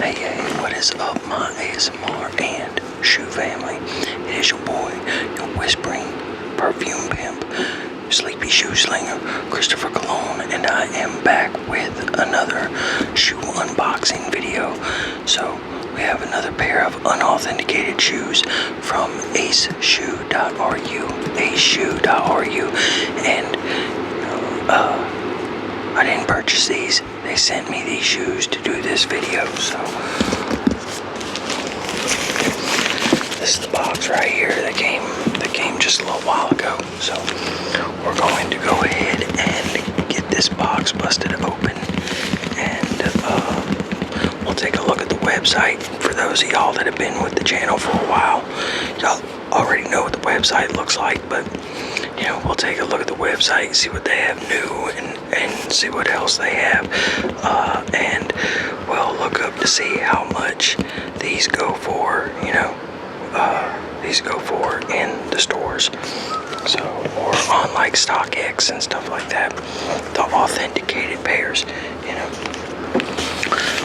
Hey, what is up, my ASMR and shoe family? It is your boy, your whispering perfume pimp, sleepy shoe slinger, Christopher Cologne, and I am back with another shoe unboxing video. So, we have another pair of unauthenticated shoes from aceshoe.ru, and I didn't purchase these. They sent me these shoes to do this video, so this is the box right here that came just a little while ago. So we're going to go ahead and get this box busted open, and we'll take a look at the website. For those of y'all that have been with the channel for a while, y'all already know what the website looks like, but we'll take a look at the website, see what they have new, and see what else they have, and we'll look up to see how much these go for, in the stores, so, or on like StockX and stuff like that, the authenticated pairs,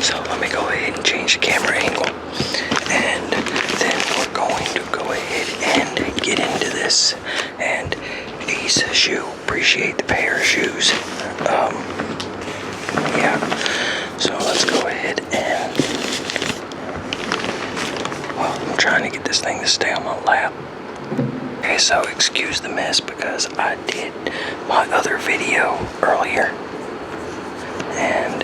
So let me go ahead and change the camera angle, and then we're going to go ahead and get into this. And Ace Shoe, appreciate the pair of shoes. So let's go ahead and, I'm trying to get this thing to stay on my lap. Okay, so excuse the mess because I did my other video earlier, and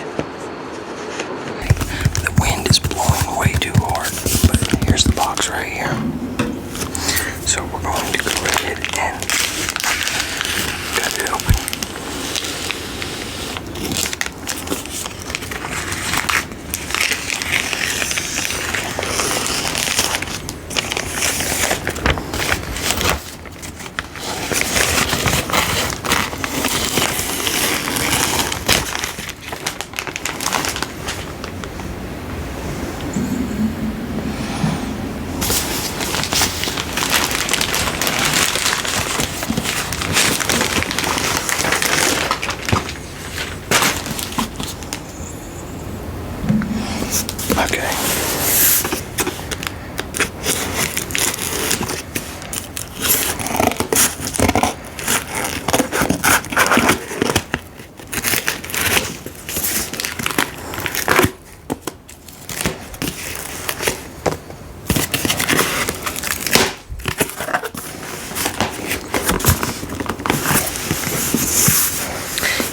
the wind is blowing way too hard, but here's the box right here. So we're going to go ahead and cut it open. Okay.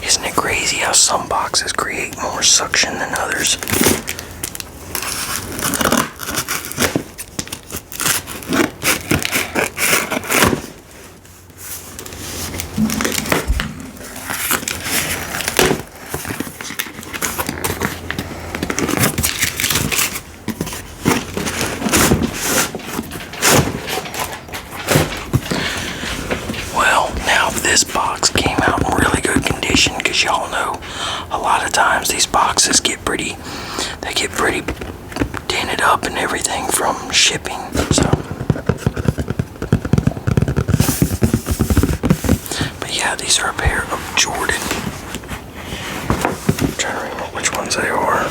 Isn't it crazy how some boxes create more suction than others? This box came out in really good condition, because y'all know a lot of times these boxes get pretty dented up and everything from shipping. So, but yeah, these are a pair of Jordan. I'm trying to remember which ones they are.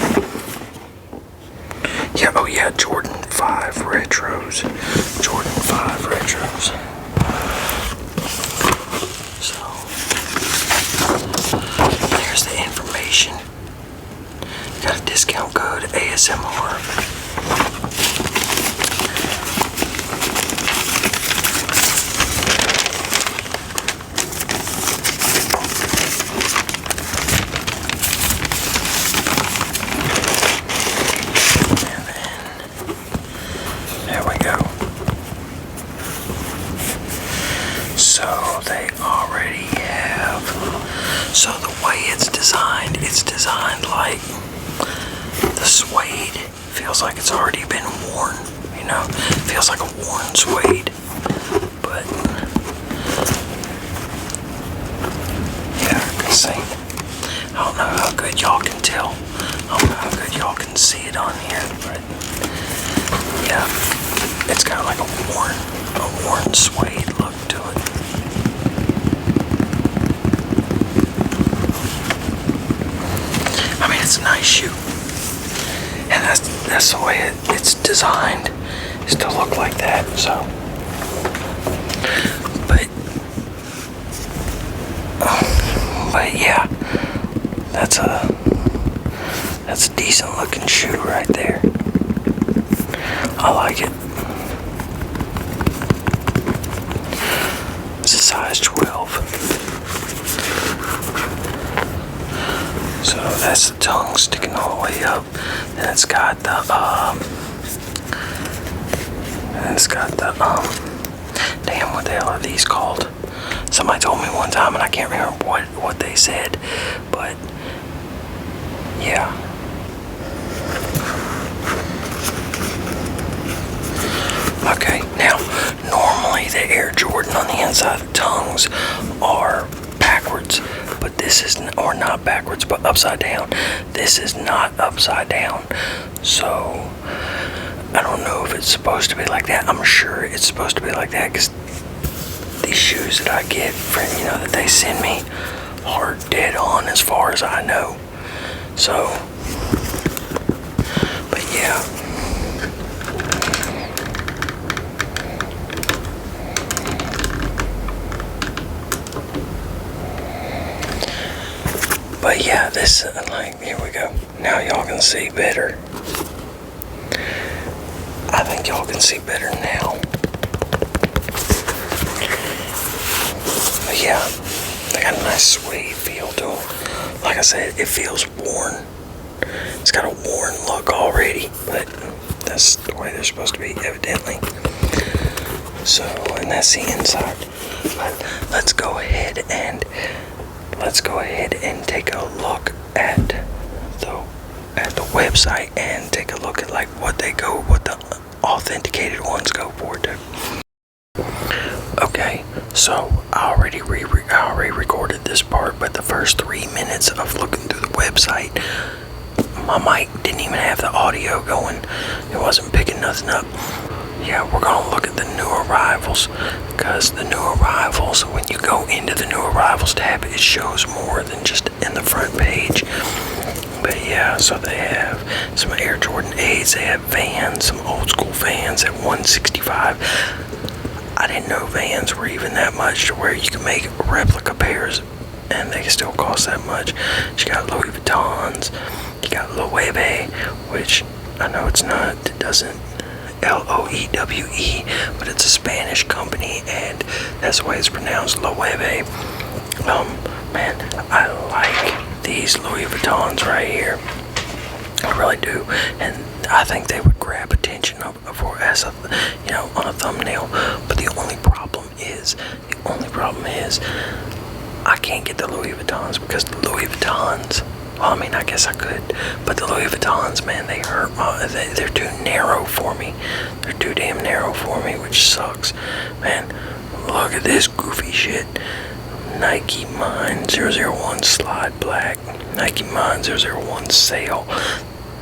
Yeah, oh yeah, Jordan 5 retros. Jordan 5 retros. There's the information. Got a discount code ASMR. And then there we go. So they already have. So the way it's designed like the suede feels like it's already been worn, feels like a worn suede, but yeah, I can see. I don't know how good y'all can tell, I don't know how good y'all can see it on here, but yeah, it's got like a worn suede look to it. It's a nice shoe. And that's the way it's designed, is to look like that. So, but yeah, that's a decent looking shoe right there. I like it. It's a size 12. So that's the tongue sticking all the way up. And it's got the damn, what the hell are these called? Somebody told me one time and I can't remember what they said, but yeah. Okay, now normally the Air Jordan on the inside of the tongues are backwards, but this is, or not backwards, but upside down. This is not upside down, so I don't know if it's supposed to be like that. I'm sure it's supposed to be like that because these shoes that I get from, that they send me are dead on as far as I know. So, but yeah. But yeah, this, like, here we go. Now y'all can see better. I think y'all can see better now. But yeah, they got a nice suede feel to them. Like I said, it feels worn. It's got a worn look already, but that's the way they're supposed to be, evidently. So, and that's the inside. But let's go ahead and take a look at the website and take a look at like what the authenticated ones go for too. Okay, so I already recorded this part, but the first 3 minutes of looking through the website, my mic didn't even have the audio going. It wasn't picking nothing up. Yeah, we're gonna look at the new arrivals, because the new arrivals, when you go into the new arrivals tab, it shows more than just in the front page. But yeah, so they have some Air Jordan 8s, they have Vans, some old school Vans at $165. I didn't know Vans were even that much to where you can make replica pairs and they still cost that much. You got Louis Vuittons, you got Loewe, which I know it doesn't Loewe, but it's a Spanish company and that's the way it's pronounced, Loewe. Man, I like these Louis Vuittons right here. I really do, and I think they would grab attention for as a, on a thumbnail. But the only problem is, I can't get the Louis Vuittons because the Louis Vuittons. Well, I mean, I guess I could, but the Louis Vuittons, man, they hurt they're too narrow for me. They're too damn narrow for me, which sucks. Man, look at this goofy shit. Nike Mine 001 Slide Black. Nike Mine 001 Sail.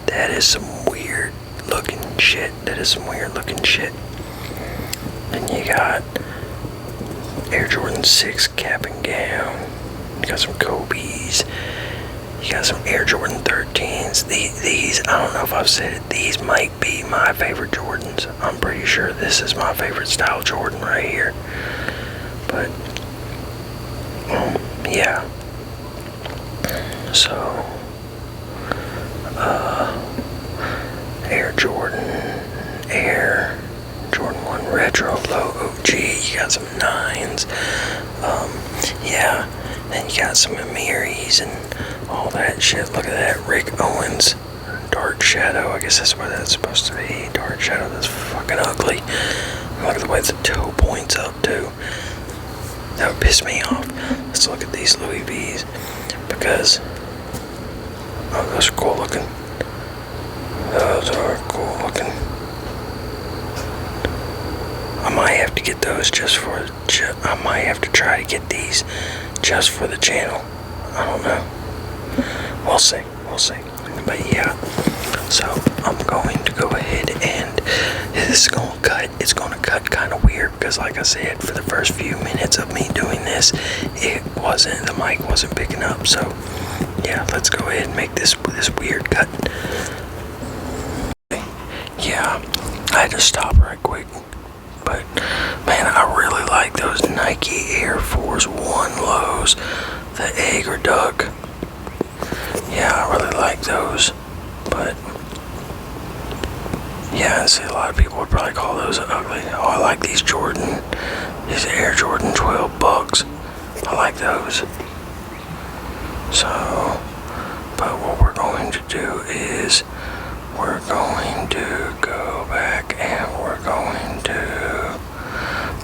That is some weird looking shit. Then you got Air Jordan 6 Cap and Gown. You got some Kobe's. You got some Air Jordan 13s. These, I don't know if I've said it, these might be my favorite Jordans. I'm pretty sure this is my favorite style Jordan right here. But, yeah. So, Air Jordan 1 Retro Low OG. You got some 9s. Yeah. Then you got some Amiris and all that shit. Look at that. Rick Owens. Dark Shadow. I guess that's what that's supposed to be. Dark Shadow. That's fucking ugly. Look at the way the toe points up, too. That would piss me off. Let's look at these Louis V's. Because, oh, those are cool looking. I might have to get those I might have to try to get these just for the channel. I don't know. We'll see. But yeah, so I'm going to go ahead and this is going to cut. It's going to cut kind of weird because, like I said, for the first few minutes of me doing this, the mic wasn't picking up. So yeah, let's go ahead and make this weird cut. I had to stop right quick. But man, I really like those Nike Air Force One lows, the egg or duck. Yeah, I really like those. But yeah, I see a lot of people would probably call those ugly. Oh, I like these Air Jordan 12 bucks. I like those. So, but what we're going to do is we're going to go back and we're going to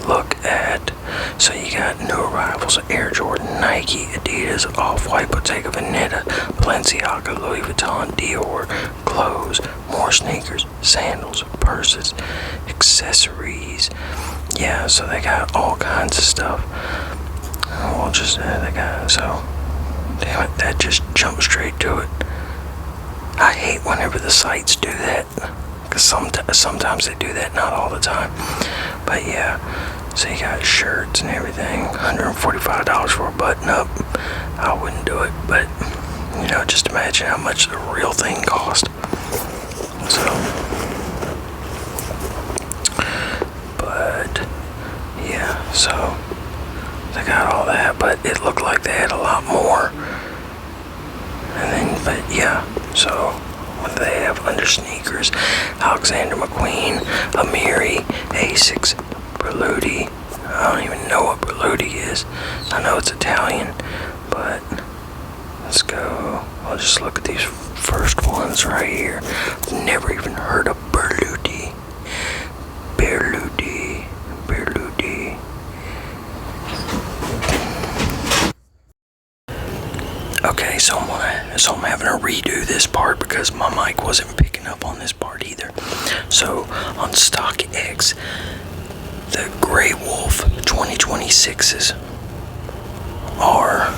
look at, so you got new arrivals: Air Jordan, Nike, Adidas, Off-White, Bottega Veneta, Balenciaga, Louis Vuitton, Dior, clothes, more sneakers, sandals, purses, accessories. Yeah, so they got all kinds of stuff. We'll just, they got, so, damn it, that just jumped straight to it. I hate whenever the sites do that, because sometimes they do that, not all the time. But yeah, so you got shirts and everything, $145 for a button-up. I wouldn't do it, but, you know, just imagine how much the real thing cost. So, but, yeah, so, they got all that, but it looked like they had a lot more. And then, but yeah, so what do they have under sneakers? Alexander McQueen, Amiri, Asics, Berluti. I don't even know what Berluti is. I know it's Italian, but let's go. I'll just look at these first ones right here. I've never even heard of Berluti. Berluti. Okay, so I'm having to redo this part because my mic wasn't picking up on this part either. So on StockX, the Grey Wolf 2026s are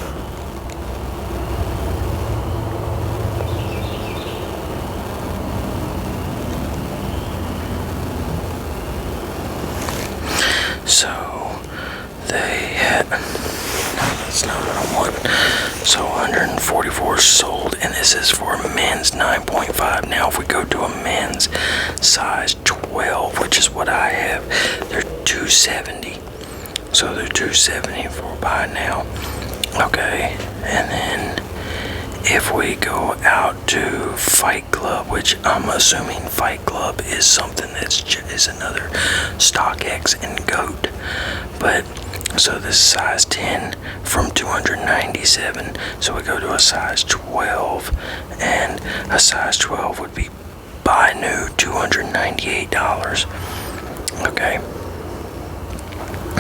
so they had, no, that's not what I want. So 144 sold, and this is for men's 9.5. Now if we go to a men's size 12, which is what I have, they're $270. So they're $270 for buy now. Okay, and then if we go out to Fight Club, which I'm assuming Fight Club is something is another StockX and GOAT, but so this is size 10 from 297. So we go to a size 12, and a size 12 would be buy new, $298. Okay.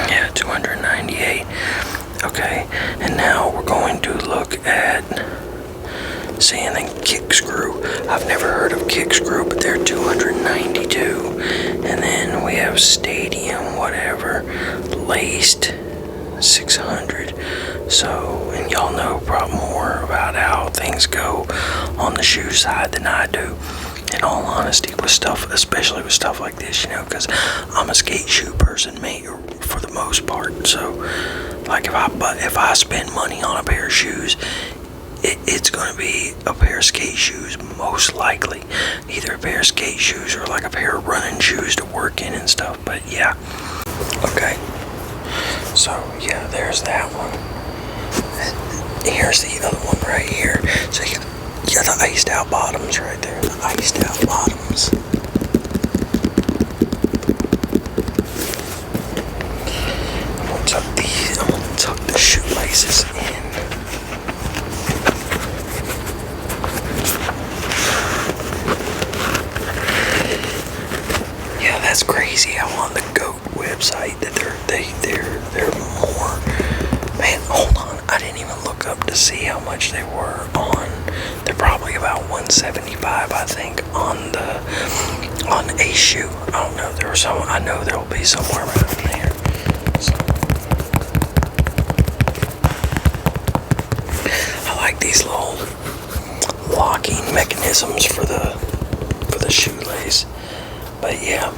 Yeah, $298. Okay, and now we're going to look at seeing the Kick Screw. I've never heard of Kick Screw, but they're $292. And then we have Stadium, whatever, laced, $600. So, and y'all know probably more about how things go on the shoe side than I do, in all honesty, with stuff, especially with stuff like this, you know, because I'm a skate shoe person, mate, for the most part. So, like if I spend money on a pair of shoes, it's going to be a pair of skate shoes, most likely. Either a pair of skate shoes or like a pair of running shoes to work in and stuff. But yeah. Okay. So yeah, there's that one. And here's the other one right here. So you got the iced out bottoms right there. The iced out bottoms. I'm gonna tuck the shoelaces in. Yeah, that's crazy how on the GOAT website that they're more. Man, hold on, I didn't even look up to see how much they were on. They're probably about $175, I think, on a shoe. I don't know. There was some. I know there'll be somewhere around there. So, I like these little locking mechanisms for the shoelace. But yeah.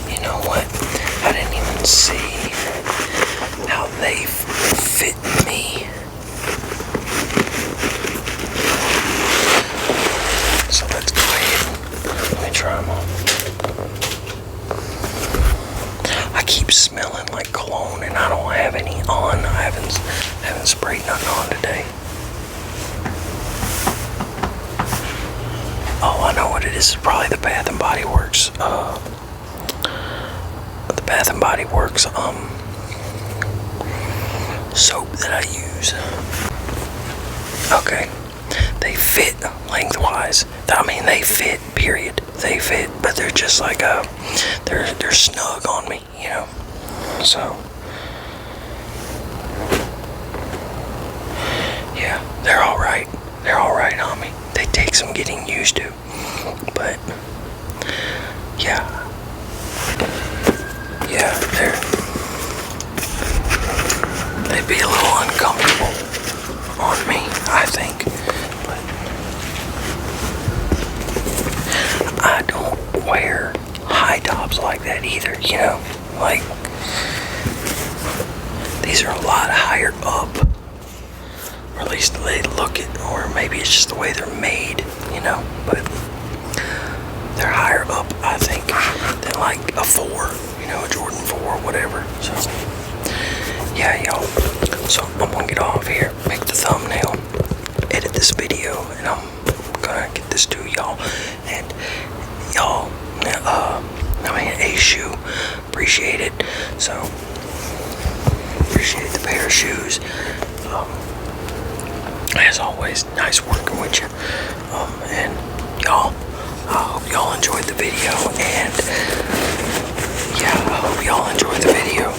You know what? I didn't even see how they fit me. probably the Bath and Body Works. The Bath and Body Works soap that I use. Okay, they fit lengthwise. I mean, they fit. Period. They fit, but they're just like they're snug on me, you know. So yeah, they're all right. They're all right on me. They take some getting used to, but yeah, they'd be a little uncomfortable on me, I think, but I don't wear high tops like that either, you know, like these are a lot higher up, or at least they look it, or maybe it's just the way they're made, you know, but they're higher up, I think, than like a 4, you know, a Jordan 4 or whatever. So yeah, y'all, so I'm gonna get off here, make the thumbnail, edit this video, and I'm gonna get this to y'all. And y'all, I mean, a shoe, appreciate it. So appreciate the pair of shoes. As always, nice working with you. And y'all, I hope y'all enjoyed the video. And yeah, I hope y'all enjoyed the video.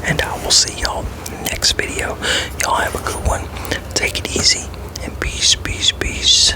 And I will see y'all next video. Y'all have a good one. Take it easy. And peace, peace, peace.